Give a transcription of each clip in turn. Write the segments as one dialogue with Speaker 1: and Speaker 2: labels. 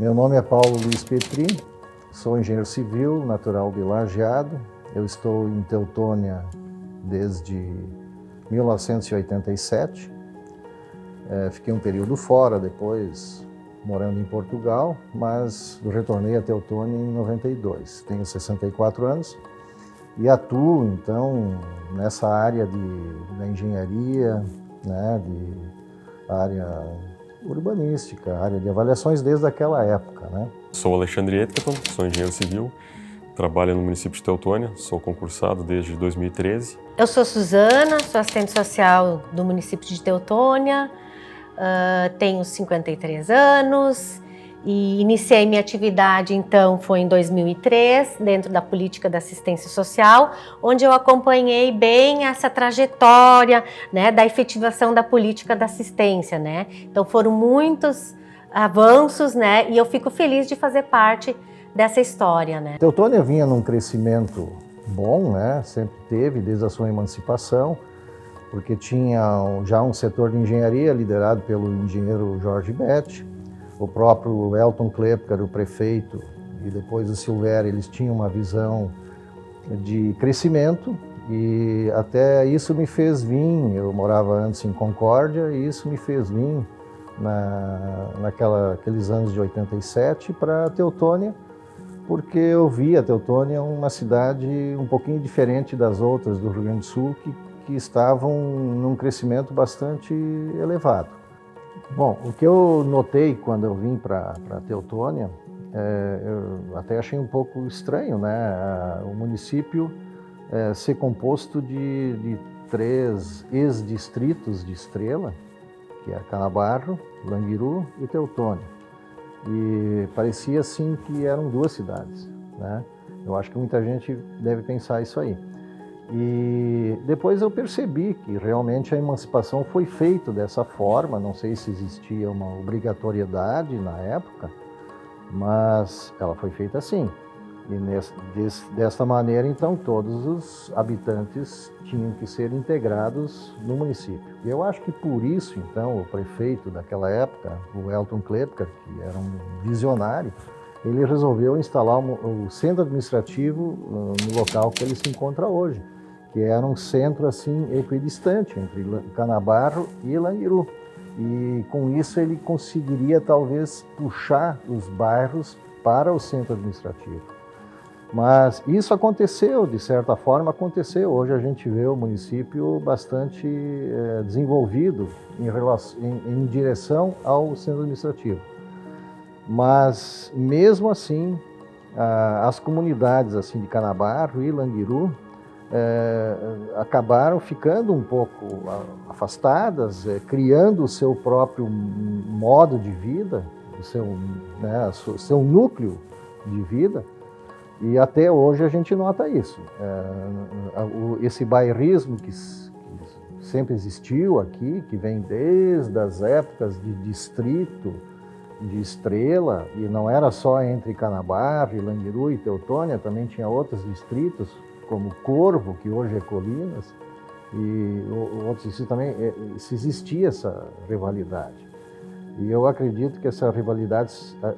Speaker 1: Meu nome é Paulo Luiz Petri, sou engenheiro civil, natural de Lajeado. Eu estou em Teutônia desde 1987. Fiquei um período fora, depois morando em Portugal, mas retornei a Teutônia em 92. Tenho 64 anos e atuo, então, nessa área da engenharia, né, de área urbanística, área de avaliações desde aquela época, né?
Speaker 2: Sou Alexandre Etketon, sou engenheiro civil, trabalho no município de Teutônia, sou concursado desde 2013.
Speaker 3: Eu sou Suzana, sou assistente social do município de Teutônia, tenho 53 anos e iniciei minha atividade, então, foi em 2003, dentro da política da assistência social, onde eu acompanhei bem essa trajetória, né, da efetivação da política da assistência, né? Então, foram muitos avanços, né, e eu fico feliz de fazer parte dessa história, né?
Speaker 1: Teutônia vinha num crescimento bom, né? Sempre teve, desde a sua emancipação, porque tinha já um setor de engenharia liderado pelo engenheiro Jorge Betti, o próprio Elton Klepker, o prefeito, e depois o Silvério, eles tinham uma visão de crescimento e até isso me fez vir, eu morava antes em Concórdia, e isso me fez vir naqueles anos de 87 para Teutônia, porque eu via Teutônia uma cidade um pouquinho diferente das outras do Rio Grande do Sul, que estavam num crescimento bastante elevado. Bom, o que eu notei quando eu vim para Teutônia, eu até achei um pouco estranho, né? O município ser composto de 3 ex-distritos de Estrela, que é Canabarro, Languiru e Teutônia. E parecia assim que eram 2 cidades, né? Eu acho que muita gente deve pensar isso aí. E depois eu percebi que realmente a emancipação foi feita dessa forma, não sei se existia uma obrigatoriedade na época, mas ela foi feita assim. E desta maneira, então, todos os habitantes tinham que ser integrados no município. E eu acho que por isso, então, o prefeito daquela época, o Elton Klepker, que era um visionário, ele resolveu instalar o centro administrativo no local que ele se encontra hoje, que era um centro assim equidistante entre Canabarro e Languiru. E com isso ele conseguiria talvez puxar os bairros para o centro administrativo. Mas isso aconteceu, de certa forma aconteceu. Hoje a gente vê o município bastante desenvolvido em direção ao centro administrativo. Mas mesmo assim, as comunidades assim de Canabarro e Languiru acabaram ficando um pouco afastadas, criando o seu próprio modo de vida, o seu núcleo de vida, e até hoje a gente nota isso. Esse bairrismo que sempre existiu aqui, que vem desde as épocas de distrito, de Estrela, e não era só entre Canabarro, Languiru e Teutônia, também tinha outros distritos, como Corvo, que hoje é Colinas, e outros distritos também, se existia essa rivalidade. E eu acredito que essa rivalidade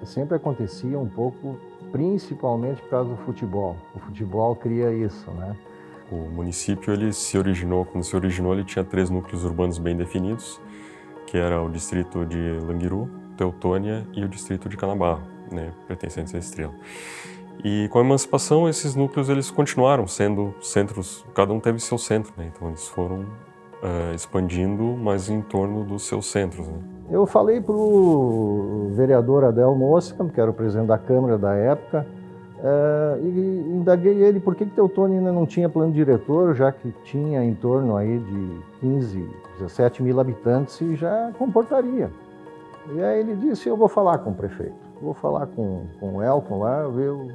Speaker 1: sempre acontecia um pouco, principalmente por causa do futebol. O futebol cria isso, né?
Speaker 2: O município, ele se originou, quando se originou, ele tinha 3 núcleos urbanos bem definidos, que era o distrito de Languiru, Teutônia e o distrito de Canabarro, né, pertencentes à Estrela. E com a emancipação, esses núcleos eles continuaram sendo centros, cada um teve seu centro, né? Então eles foram expandindo, mas em torno dos seus centros, né?
Speaker 1: Eu falei para o vereador Adel Mosca, que era o presidente da Câmara da época, e indaguei ele por que Teutônia ainda não tinha plano diretor, já que tinha em torno aí de 15, 17 mil habitantes e já comportaria. E aí ele disse, eu vou falar com o prefeito, vou falar com o Elton lá, eu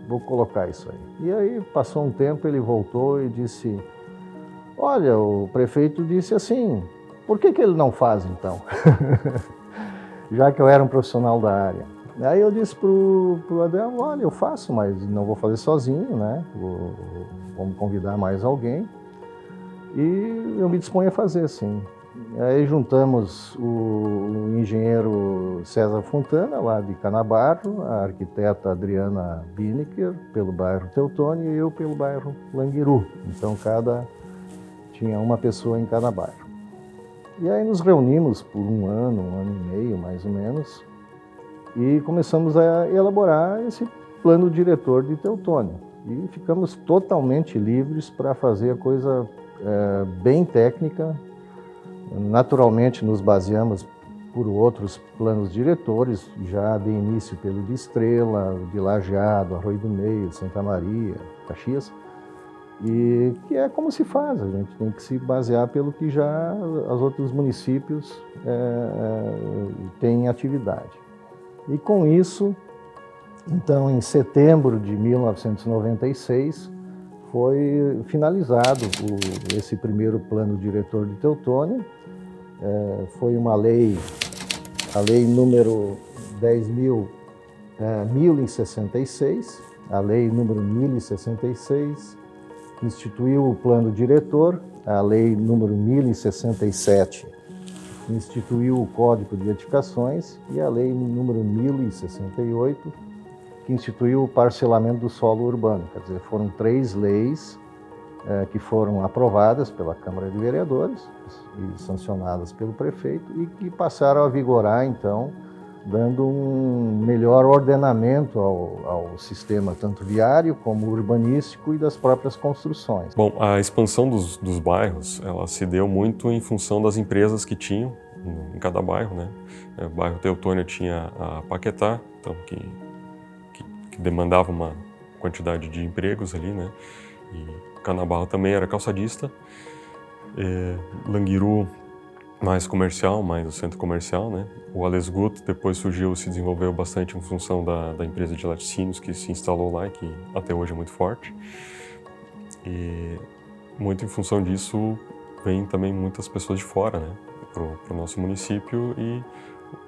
Speaker 1: vou colocar isso aí. E aí passou um tempo, ele voltou e disse, olha, o prefeito disse assim, por que ele não faz então? Já que eu era um profissional da área. Aí eu disse pro Adel, olha, eu faço, mas não vou fazer sozinho, né? Vamos convidar mais alguém. E eu me disponho a fazer, sim. Aí juntamos o engenheiro César Fontana, lá de Canabarro, a arquiteta Adriana Binecker, pelo bairro Teutônia, e eu pelo bairro Languiru. Então, tinha uma pessoa em cada bairro. E aí nos reunimos por um ano e meio, mais ou menos, e começamos a elaborar esse plano diretor de Teutônia. E ficamos totalmente livres para fazer a coisa bem técnica. Naturalmente nos baseamos por outros planos diretores, já de início pelo de Estrela, de Lajeado, Arroio do Meio, Santa Maria, Caxias, e que é como se faz, a gente tem que se basear pelo que já os outros municípios têm em atividade. E com isso, então, em setembro de 1996, foi finalizado esse primeiro plano diretor de Teutônia. Foi uma lei, a lei número 10.066, a lei número 1066, que instituiu o plano diretor, a lei número 1067, que instituiu o Código de Edificações, e a lei número 1068, que instituiu o parcelamento do solo urbano. Quer dizer, foram 3 leis que foram aprovadas pela Câmara de Vereadores e sancionadas pelo prefeito e que passaram a vigorar, então, dando um melhor ordenamento ao sistema, tanto viário como urbanístico e das próprias construções.
Speaker 2: Bom, a expansão dos bairros, ela se deu muito em função das empresas que tinham em cada bairro, né? O bairro Teutônia tinha a Paquetá, então, que demandava uma quantidade de empregos ali, né? E Canabarro também era calçadista. Languiru mais comercial, mais o centro comercial, né? O Alesgut depois surgiu, se desenvolveu bastante em função da empresa de laticínios que se instalou lá e que até hoje é muito forte. E muito em função disso vem também muitas pessoas de fora, né? Pro nosso município, e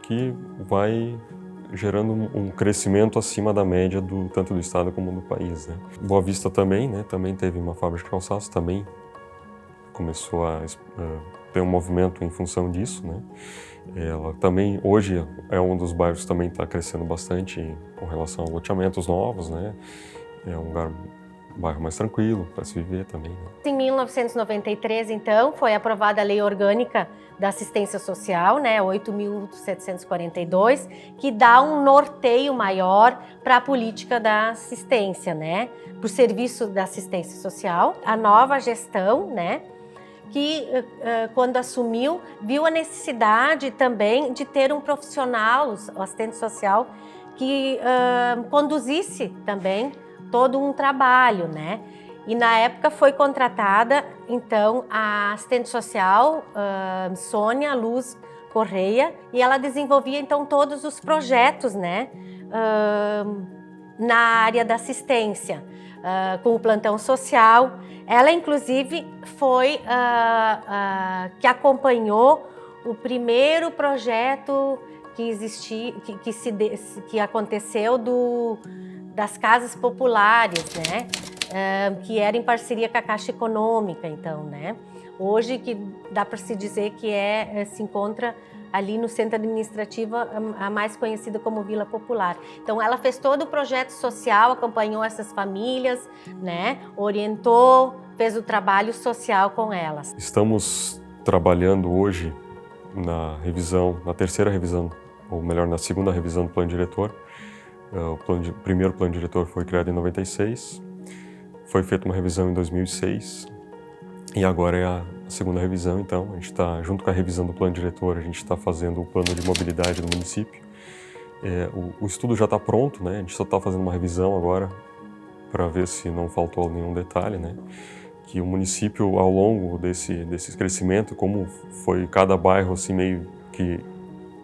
Speaker 2: que vai gerando um crescimento acima da média tanto do estado como do país, né? Boa Vista também, né? Também teve uma fábrica de calçados, também começou a ter um movimento em função disso, né? Ela também, hoje, é um dos bairros que também está crescendo bastante com relação a loteamentos novos, né? É um bairro mais tranquilo para se viver também, né?
Speaker 3: Em 1993, então, foi aprovada a Lei Orgânica da Assistência Social, né, 8.742, que dá um norteio maior para a política da assistência, né, para o serviço da assistência social. A nova gestão, né, que quando assumiu, viu a necessidade também de ter um profissional, o assistente social, que conduzisse também todo um trabalho, né? E na época foi contratada, então, a assistente social Sônia Luz Correia, e ela desenvolvia, então, todos os projetos, né, na área da assistência, com o plantão social. Ela, inclusive, foi que acompanhou o primeiro projeto que aconteceu das casas populares, né? Que era em parceria com a Caixa Econômica, então, né? Hoje que dá para se dizer que se encontra ali no centro administrativo, a mais conhecida como Vila Popular. Então, ela fez todo o projeto social, acompanhou essas famílias, né? Orientou, fez o trabalho social com elas.
Speaker 2: Estamos trabalhando hoje na terceira revisão, ou melhor, na segunda revisão do plano diretor. O primeiro plano diretor foi criado em 96, foi feita uma revisão em 2006 e agora é a segunda revisão. Então, a gente está, junto com a revisão do plano diretor, a gente está fazendo o plano de mobilidade do município. O estudo já está pronto, né? A gente só está fazendo uma revisão agora para ver se não faltou nenhum detalhe, né? Que o município, ao longo desse crescimento, como foi cada bairro assim meio que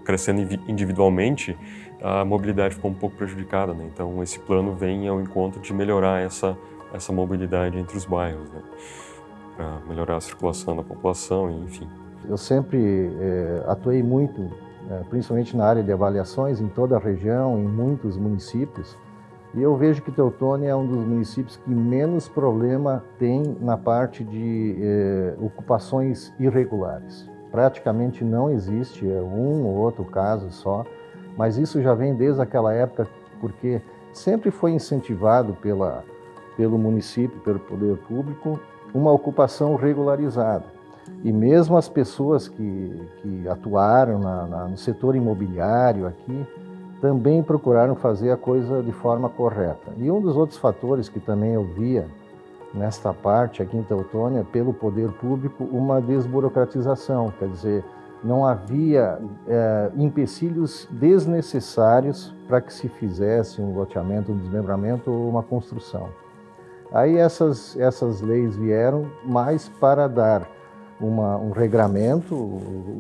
Speaker 2: crescendo individualmente, a mobilidade ficou um pouco prejudicada, né? Então, esse plano vem ao encontro de melhorar essa mobilidade entre os bairros, né? Para melhorar a circulação da população, enfim.
Speaker 1: Eu sempre atuei muito, principalmente na área de avaliações, em toda a região, em muitos municípios, e eu vejo que Teutônia é um dos municípios que menos problema tem na parte de ocupações irregulares. praticamente não existe, é um ou outro caso só, mas isso já vem desde aquela época, porque sempre foi incentivado pelo município, pelo poder público, uma ocupação regularizada. E mesmo as pessoas que atuaram no setor imobiliário aqui, também procuraram fazer a coisa de forma correta. E um dos outros fatores que também eu via nesta parte aqui em Teutônia, pelo poder público, uma desburocratização, quer dizer, não havia empecilhos desnecessários para que se fizesse um loteamento, um desmembramento ou uma construção. Aí essas leis vieram mais para dar um regramento,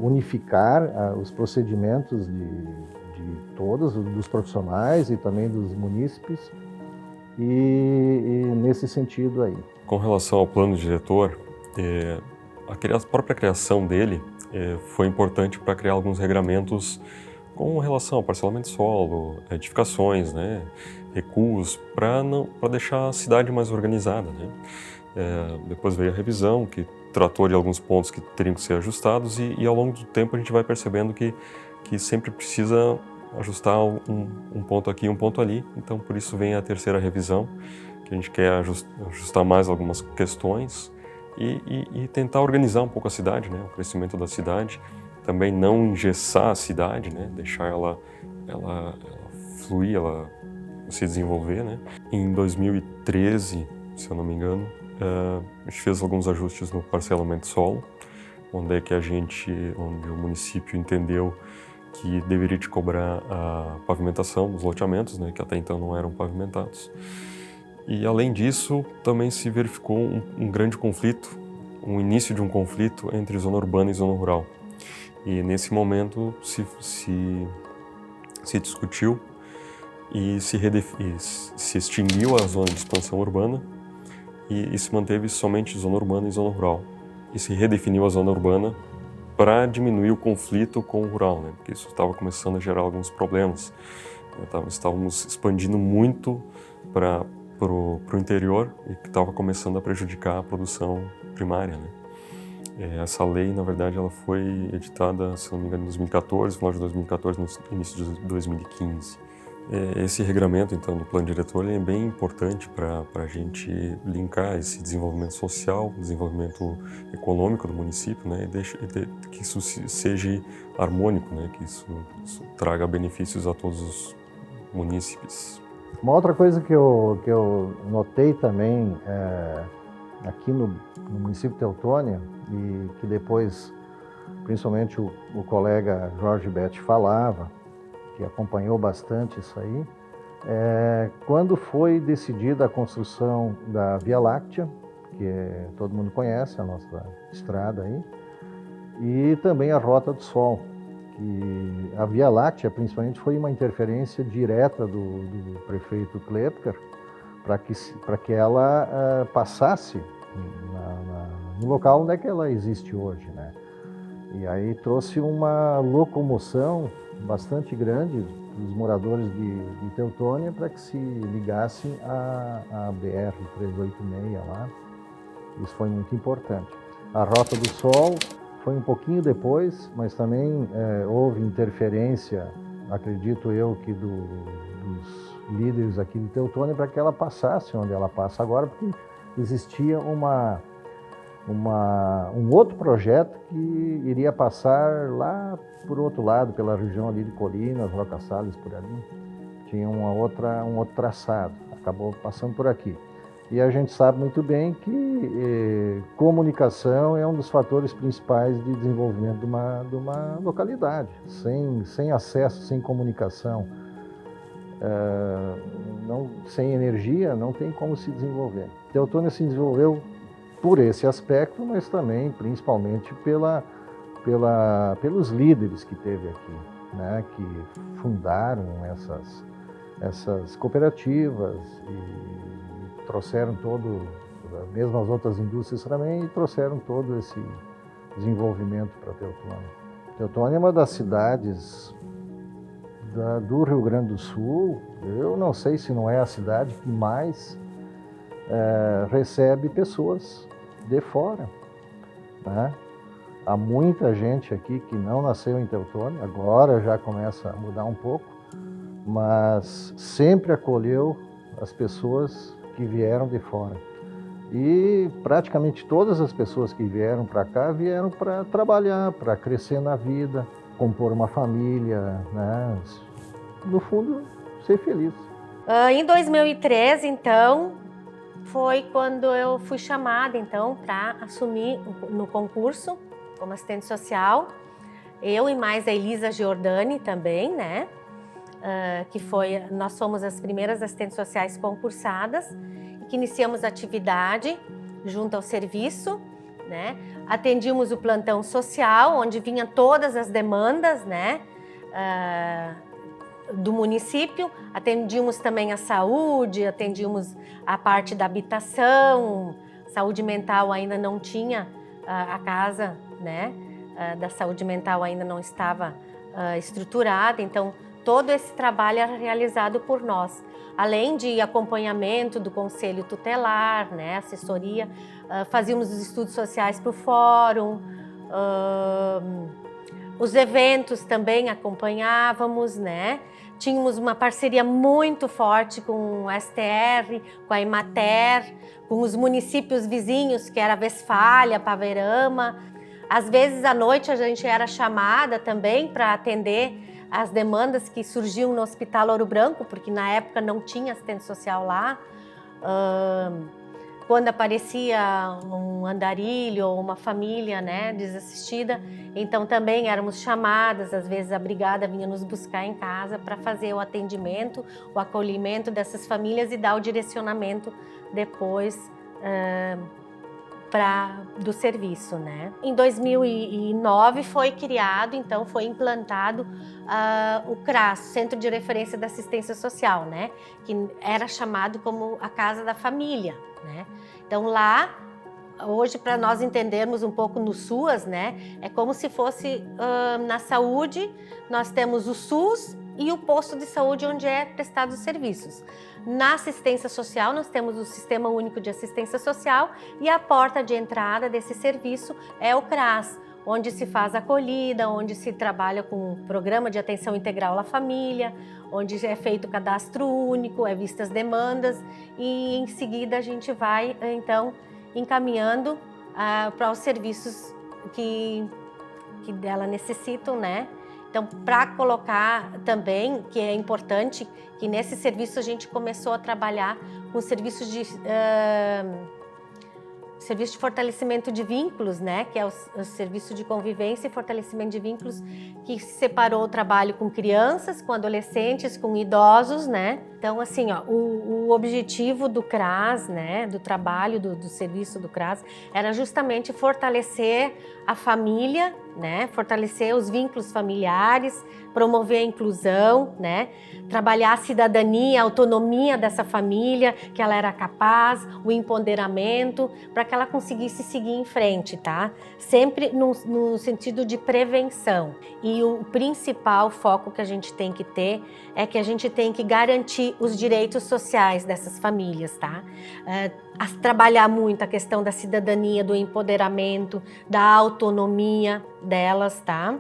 Speaker 1: unificar os procedimentos de todos, dos profissionais e também dos munícipes, e nesse sentido aí.
Speaker 2: Com relação ao plano diretor, a própria criação dele foi importante para criar alguns regramentos com relação ao parcelamento de solo, edificações, né, recuos, para deixar a cidade mais organizada, né. Depois veio a revisão, que tratou de alguns pontos que teriam que ser ajustados, e ao longo do tempo a gente vai percebendo que sempre precisa ajustar um ponto aqui, um ponto ali. Então, por isso vem a terceira revisão, que a gente quer ajustar mais algumas questões e tentar organizar um pouco a cidade, né, o crescimento da cidade. Também não engessar a cidade, né, deixar ela fluir, ela se desenvolver, né. Em 2013, se eu não me engano, a gente fez alguns ajustes no parcelamento de solo, onde o município entendeu que deveria te cobrar a pavimentação dos loteamentos, né, que até então não eram pavimentados. E além disso, também se verificou um grande conflito, um início de um conflito entre zona urbana e zona rural. E nesse momento se discutiu e se extinguiu a zona de expansão urbana e se manteve somente zona urbana e zona rural. E se redefiniu a zona urbana para diminuir o conflito com o rural, né? Porque isso estava começando a gerar alguns problemas. Estávamos expandindo muito para o interior e que estava começando a prejudicar a produção primária, né? Essa lei, na verdade, ela foi editada, se não me engano, em 2014, final de 2014, no início de 2015. Esse regramento, então, do plano diretor, ele é bem importante para a gente linkar esse desenvolvimento social, desenvolvimento econômico do município, né, e que isso seja harmônico, né, que isso traga benefícios a todos os munícipes.
Speaker 1: Uma outra coisa que eu notei também aqui no município de Teutônia, e que depois, principalmente o colega Jorge Betti falava, que acompanhou bastante isso aí, quando foi decidida a construção da Via Láctea, que todo mundo conhece, a nossa estrada aí, e também a Rota do Sol, que a Via Láctea, principalmente, foi uma interferência direta do prefeito Klepker para que ela passasse no local onde é que ela existe hoje, né? E aí trouxe uma locomoção bastante grande dos moradores de Teutônia para que se ligassem à BR-386 lá. Isso foi muito importante. A Rota do Sol foi um pouquinho depois, mas também houve interferência, acredito eu, que dos líderes aqui de Teutônia para que ela passasse onde ela passa agora, porque existia um outro projeto que iria passar lá por outro lado, pela região ali de Colinas, Roca Salles, por ali. Tinha um outro traçado, acabou passando por aqui. E a gente sabe muito bem que comunicação é um dos fatores principais de desenvolvimento de uma localidade. Sem acesso, sem comunicação, sem energia, não tem como se desenvolver. Teutônia se desenvolveu por esse aspecto, mas também, principalmente, pelos líderes que teve aqui, né, que fundaram essas cooperativas e trouxeram mesmo as outras indústrias também, e trouxeram todo esse desenvolvimento para Teutônia. Teutônia é uma das cidades do Rio Grande do Sul, eu não sei se não é a cidade que mais recebe pessoas de fora, né? Há muita gente aqui que não nasceu em Teutônia, agora já começa a mudar um pouco, mas sempre acolheu as pessoas que vieram de fora. E praticamente todas as pessoas que vieram para cá vieram para trabalhar, para crescer na vida, compor uma família, né? No fundo, ser feliz.
Speaker 3: Em 2013, então, foi quando eu fui chamada, então, para assumir no concurso como assistente social. Eu e mais a Elisa Giordani também, né? Nós somos as primeiras assistentes sociais concursadas, que iniciamos a atividade junto ao serviço, né? Atendíamos o plantão social, onde vinham todas as demandas, né? Do município, atendíamos também a saúde, atendíamos a parte da habitação, saúde mental ainda não tinha, a casa, né, da saúde mental ainda não estava estruturada, então todo esse trabalho era realizado por nós, além de acompanhamento do conselho tutelar, né, assessoria, fazíamos os estudos sociais para o fórum, os eventos também acompanhávamos, né? Tínhamos uma parceria muito forte com o STR, com a Emater, com os municípios vizinhos, que era Westfália, Paverama. Às vezes à noite a gente era chamada também para atender as demandas que surgiam no Hospital Ouro Branco, porque na época não tinha assistente social lá. Quando aparecia um andarilho ou uma família, né, desassistida, então também éramos chamadas, às vezes a brigada vinha nos buscar em casa para fazer o atendimento, o acolhimento dessas famílias e dar o direcionamento depois do serviço, né? Em 2009 foi criado, então foi implantado o CRAS, Centro de Referência da Assistência Social, né? Que era chamado como a Casa da Família, né? Então lá, hoje para nós entendermos um pouco no SUAS, né? É como se fosse na saúde, nós temos o SUS e o posto de saúde onde é prestado os serviços. Na assistência social, nós temos o Sistema Único de Assistência Social e a porta de entrada desse serviço é o CRAS, onde se faz acolhida, onde se trabalha com um programa de atenção integral à família, onde é feito o cadastro único, é vistas demandas e em seguida a gente vai, então, encaminhando para os serviços que dela necessitam, né? Então, para colocar também, que é importante, que nesse serviço a gente começou a trabalhar com serviços de fortalecimento de vínculos, né? Que é o serviço de convivência e fortalecimento de vínculos, que separou o trabalho com crianças, com adolescentes, com idosos, né? Então, assim, ó, o objetivo do CRAS, né? Do trabalho do serviço do CRAS, era justamente fortalecer a família, né? Fortalecer os vínculos familiares, promover a inclusão, né? Trabalhar a cidadania, a autonomia dessa família, que ela era capaz, o empoderamento, para que ela conseguisse seguir em frente, tá? Sempre no sentido de prevenção. E o principal foco que a gente tem que ter é que a gente tem que garantir os direitos sociais dessas famílias, tá? Trabalhar muito a questão da cidadania, do empoderamento, da autonomia delas, tá?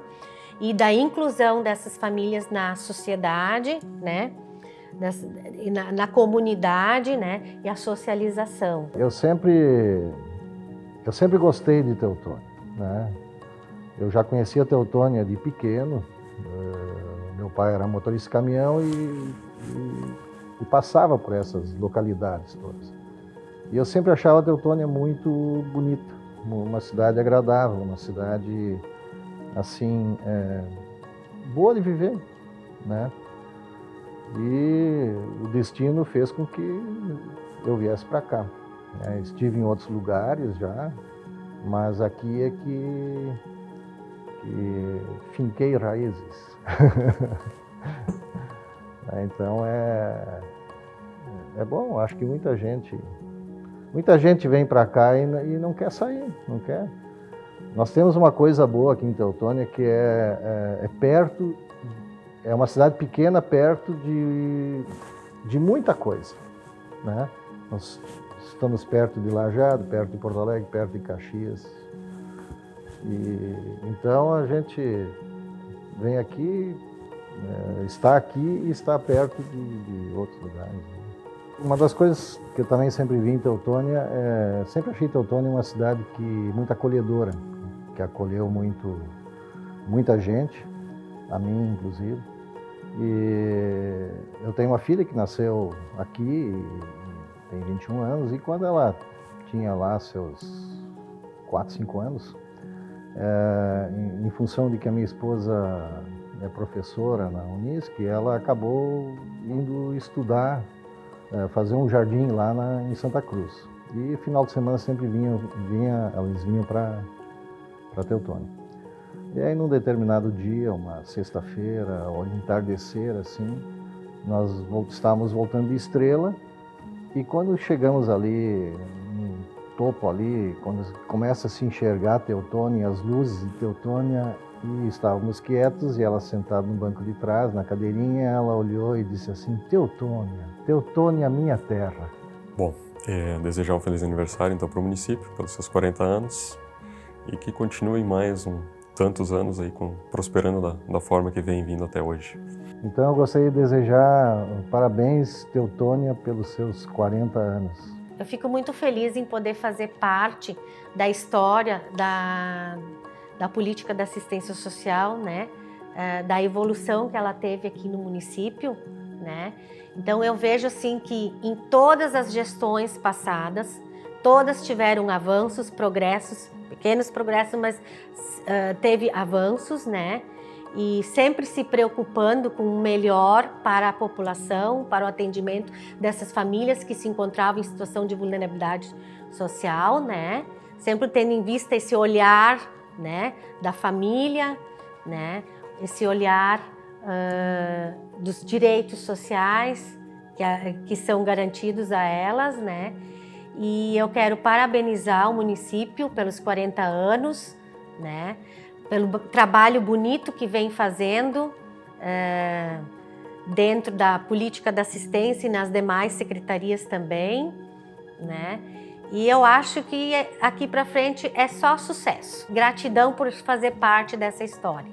Speaker 3: E da inclusão dessas famílias na sociedade, né? Na comunidade, né? E a socialização.
Speaker 1: Eu sempre gostei de Teutônia, né? Eu já conhecia Teutônia de pequeno. Meu pai era motorista de caminhão e passava por essas localidades todas. E eu sempre achava Teutônia muito bonita, uma cidade agradável, uma cidade assim boa de viver, né? E o destino fez com que eu viesse para cá. Estive em outros lugares já, mas aqui é que finquei raízes. Então é bom, acho que muita gente vem para cá e não quer sair, não quer. Nós temos uma coisa boa aqui em Teutônia, que é perto, é uma cidade pequena perto de muita coisa, né? Nós estamos perto de Lajeado, perto de Porto Alegre, perto de Caxias. Então a gente vem aqui, está aqui e está perto de outros lugares, né? Uma das coisas que eu também sempre vi em Teutônia, sempre achei Teutônia uma cidade muito acolhedora, que acolheu muita gente, a mim inclusive. E eu tenho uma filha que nasceu aqui, tem 21 anos, e quando ela tinha lá seus 4, 5 anos, em função de que a minha esposa é professora na Unisc, ela acabou indo estudar, fazer um jardim lá em Santa Cruz. E final de semana sempre eles vinham para Teutônia. E aí num determinado dia, uma sexta-feira, ao entardecer assim, nós estávamos voltando de Estrela, e quando chegamos ali no topo ali, quando começa a se enxergar Teutônia, as luzes de Teutônia, e estávamos quietos, e ela sentada no banco de trás, na cadeirinha, ela olhou e disse assim: Teutônia, minha terra.
Speaker 2: Bom, desejar um feliz aniversário então para o município, pelos seus 40 anos, e que continuem mais tantos anos aí prosperando da forma que vem vindo até hoje.
Speaker 1: Então eu gostaria de desejar parabéns, Teutônia, pelos seus 40 anos.
Speaker 3: Eu fico muito feliz em poder fazer parte da história da política da assistência social, né? Da evolução que ela teve aqui no município, né? Então eu vejo assim que em todas as gestões passadas, todas tiveram avanços, progressos, pequenos progressos, mas teve avanços, né? E sempre se preocupando com o melhor para a população, para o atendimento dessas famílias que se encontravam em situação de vulnerabilidade social, né? Sempre tendo em vista esse olhar, né, da família, né? Esse olhar dos direitos sociais que são garantidos a elas, né? E eu quero parabenizar o município pelos 40 anos, né? Pelo trabalho bonito que vem fazendo dentro da política da assistência e nas demais secretarias também, né? E eu acho que aqui para frente é só sucesso. Gratidão por fazer parte dessa história.